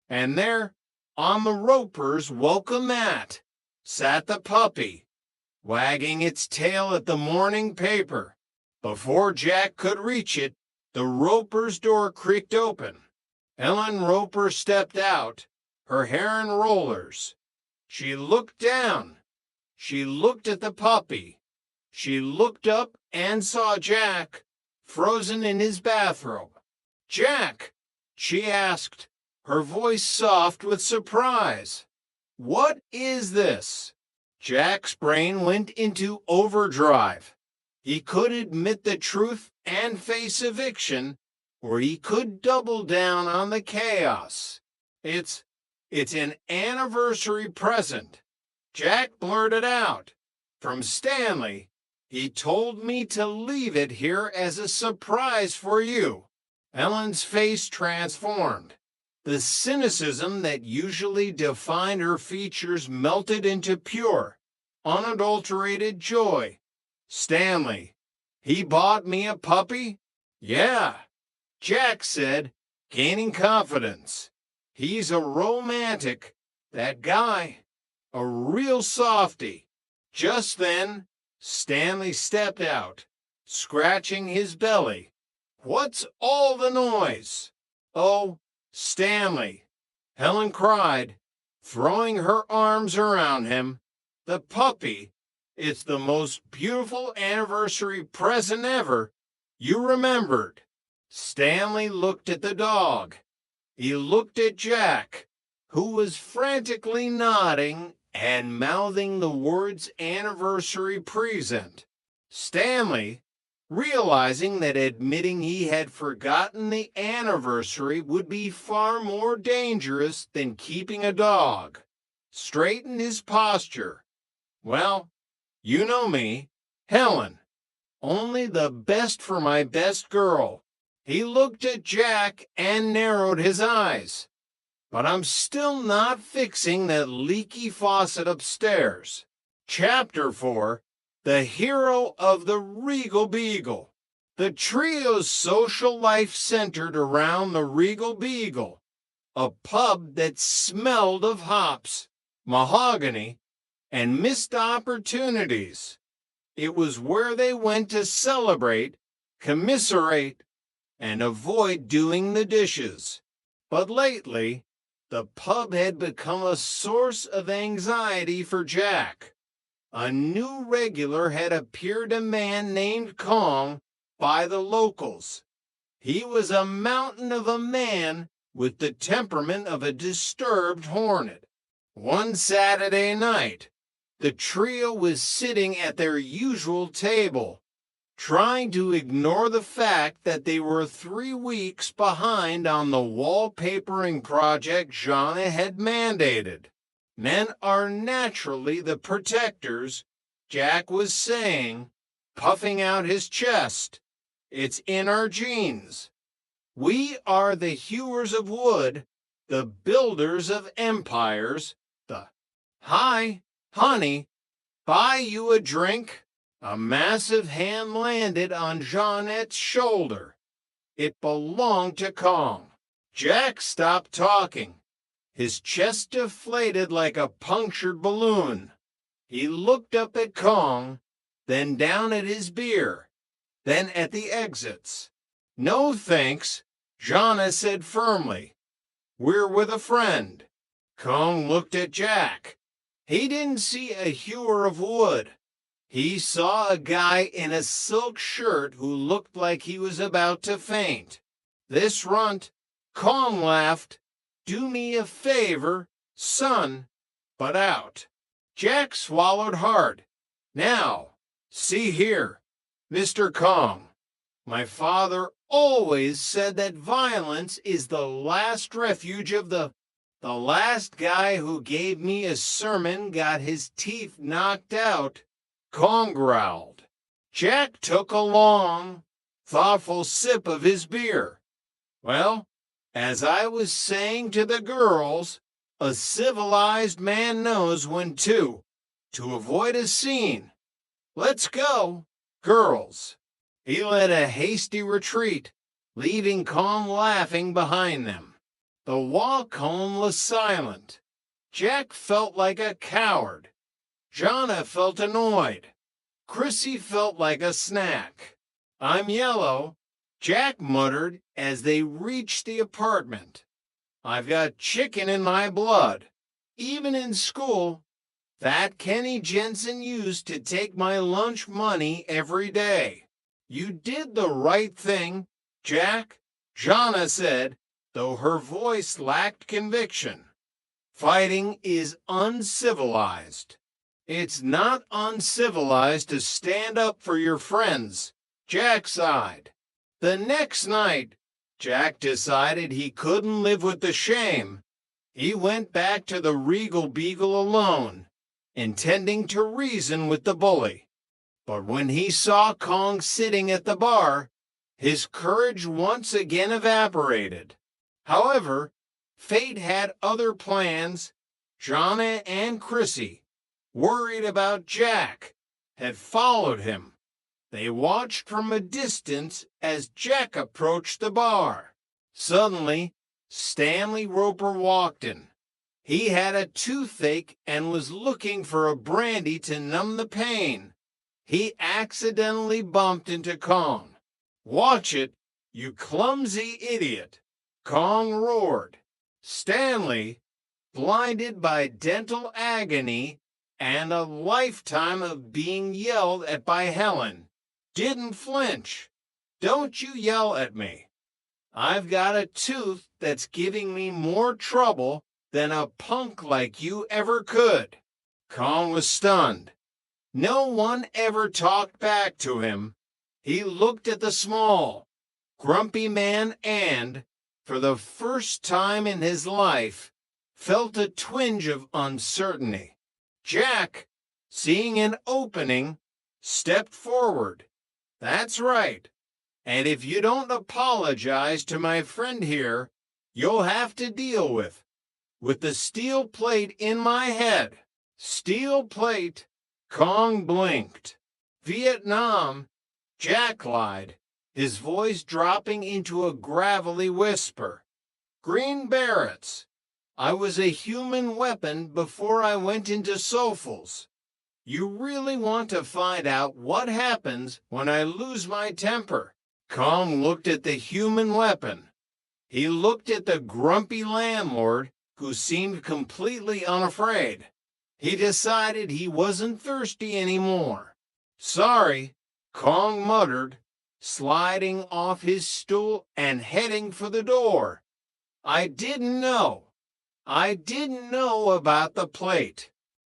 And there, on the roper's welcome mat, sat the puppy, wagging its tail at the morning paper. Before Jack could reach it, the roper's door creaked open. Ellen Roper stepped out, her hair in rollers. She looked down. She looked at the puppy. She looked up and saw Jack, frozen in his bathrobe. "Jack," she asked, her voice soft with surprise. "What is this?" Jack's brain went into overdrive. He could admit the truth and face eviction, or he could double down on the chaos. It's an anniversary present," Jack blurted out. "From Stanley. He told me to leave it here as a surprise for you." Ellen's face transformed. The cynicism that usually defined her features melted into pure, unadulterated joy. "Stanley, he bought me a puppy?" "Yeah," Jack said, gaining confidence. "He's a romantic, that guy, a real softy." Just then, Stanley stepped out, scratching his belly. "What's all the noise?" "Oh, Stanley," Helen cried, throwing her arms around him. "The puppy, it's the most beautiful anniversary present ever. You remembered." Stanley looked at the dog. He looked at Jack, who was frantically nodding and mouthing the words anniversary present. Stanley, realizing that admitting he had forgotten the anniversary would be far more dangerous than keeping a dog, straightened his posture. "Well, you know me, Helen. Only the best for my best girl." He looked at Jack and narrowed his eyes. "But I'm still not fixing that leaky faucet upstairs." Chapter 4. The Hero of the Regal Beagle. The trio's social life centered around the Regal Beagle, a pub that smelled of hops, mahogany, and missed opportunities. It was where they went to celebrate, commiserate, and avoid doing the dishes. But lately, the pub had become a source of anxiety for Jack. A new regular had appeared, a man named Kong, by the locals. He was a mountain of a man with the temperament of a disturbed hornet. One Saturday night, the trio was sitting at their usual table, trying to ignore the fact that they were 3 weeks behind on the wallpapering project Jana had mandated. "Men are naturally the protectors," Jack was saying, puffing out his chest. "It's in our genes. We are the hewers of wood, the builders of empires, Hi, honey, buy you a drink?" A massive hand landed on Jeanette's shoulder. It belonged to Kong. Jack stopped talking. His chest deflated like a punctured balloon. He looked up at Kong, then down at his beer, then at the exits. "No thanks," Jana said firmly. "We're with a friend." Kong looked at Jack. He didn't see a hewer of wood. He saw a guy in a silk shirt who looked like he was about to faint. "This runt," Kong laughed. "Do me a favor, son, but out." Jack swallowed hard. "Now, see here, Mr. Kong. My father always said that violence is the last refuge of the last guy who gave me a sermon got his teeth knocked out." Kong growled. Jack took a long, thoughtful sip of his beer. "Well, as I was saying to the girls, a civilized man knows when to avoid a scene. Let's go, girls." He led a hasty retreat, leaving Kong laughing behind them. The walk home was silent. Jack felt like a coward. Jonna felt annoyed. Chrissy felt like a snack. "I'm yellow," Jack muttered as they reached the apartment. "I've got chicken in my blood. Even in school, that Kenny Jensen used to take my lunch money every day." "You did the right thing, Jack," Jonna said, though her voice lacked conviction. "Fighting is uncivilized." "It's not uncivilized to stand up for your friends," Jack sighed. The next night, Jack decided he couldn't live with the shame. He went back to the Regal Beagle alone, intending to reason with the bully. But when he saw Kong sitting at the bar, his courage once again evaporated. However, fate had other plans. Jonna and Chrissy, worried about Jack, had followed him. They watched from a distance as Jack approached the bar. Suddenly, Stanley Roper walked in. He had a toothache and was looking for a brandy to numb the pain. He accidentally bumped into Kong. "Watch it, you clumsy idiot," Kong roared. Stanley, blinded by dental agony and a lifetime of being yelled at by Helen, didn't flinch. "Don't you yell at me. I've got a tooth that's giving me more trouble than a punk like you ever could." Kong was stunned. No one ever talked back to him. He looked at the small, grumpy man and, for the first time in his life, felt a twinge of uncertainty. Jack, seeing an opening, stepped forward. "That's right. And if you don't apologize to my friend here, you'll have to deal with the steel plate in my head." "Steel plate?" Kong blinked. "Vietnam," Jack lied, his voice dropping into a gravelly whisper. "Green Berets. I was a human weapon before I went into Sofals. You really want to find out what happens when I lose my temper?" Kong looked at the human weapon. He looked at the grumpy landlord, who seemed completely unafraid. He decided he wasn't thirsty anymore. "Sorry," Kong muttered, sliding off his stool and heading for the door. I didn't know about the plate."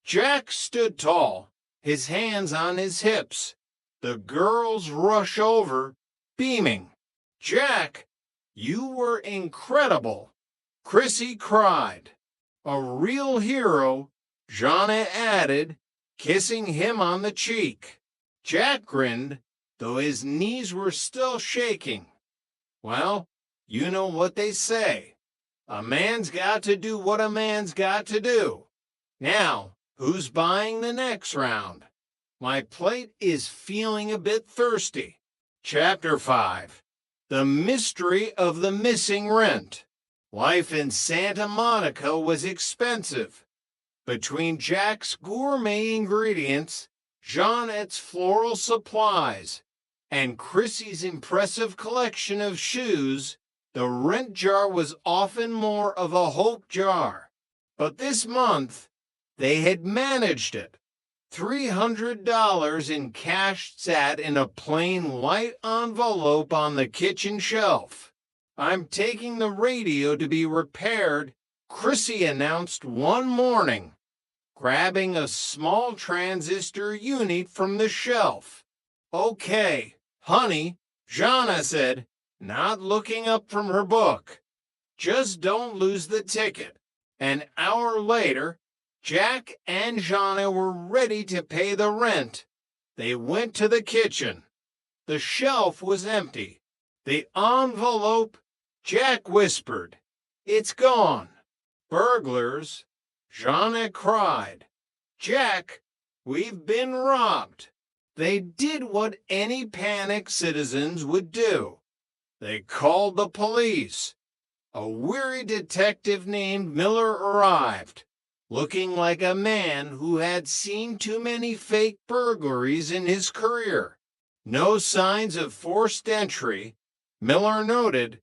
Jack stood tall, his hands on his hips. The girls rushed over, beaming. "Jack, you were incredible," Chrissy cried. "A real hero," Jonna added, kissing him on the cheek. Jack grinned, though his knees were still shaking. "Well, you know what they say. A man's got to do what a man's got to do. Now, who's buying the next round? My plate is feeling a bit thirsty." Chapter 5. The Mystery of the Missing Rent. Life in Santa Monica was expensive. Between Jack's gourmet ingredients, Jeanette's floral supplies, and Chrissy's impressive collection of shoes, the rent jar was often more of a hope jar. But this month, they had managed it. $300 in cash sat in a plain white envelope on the kitchen shelf. "I'm taking the radio to be repaired," Chrissy announced one morning, grabbing a small transistor unit from the shelf. "Okay, honey," Jonna said, not looking up from her book. "Just don't lose the ticket." An hour later, Jack and Jonna were ready to pay the rent. They went to the kitchen. The shelf was empty. "The envelope," Jack whispered. "It's gone." "Burglars," Jonna cried. "Jack, we've been robbed." They did what any panicked citizens would do. They called the police. a weary detective named Miller arrived, looking like a man who had seen too many fake burglaries in his career. No signs of forced entry, Miller noted,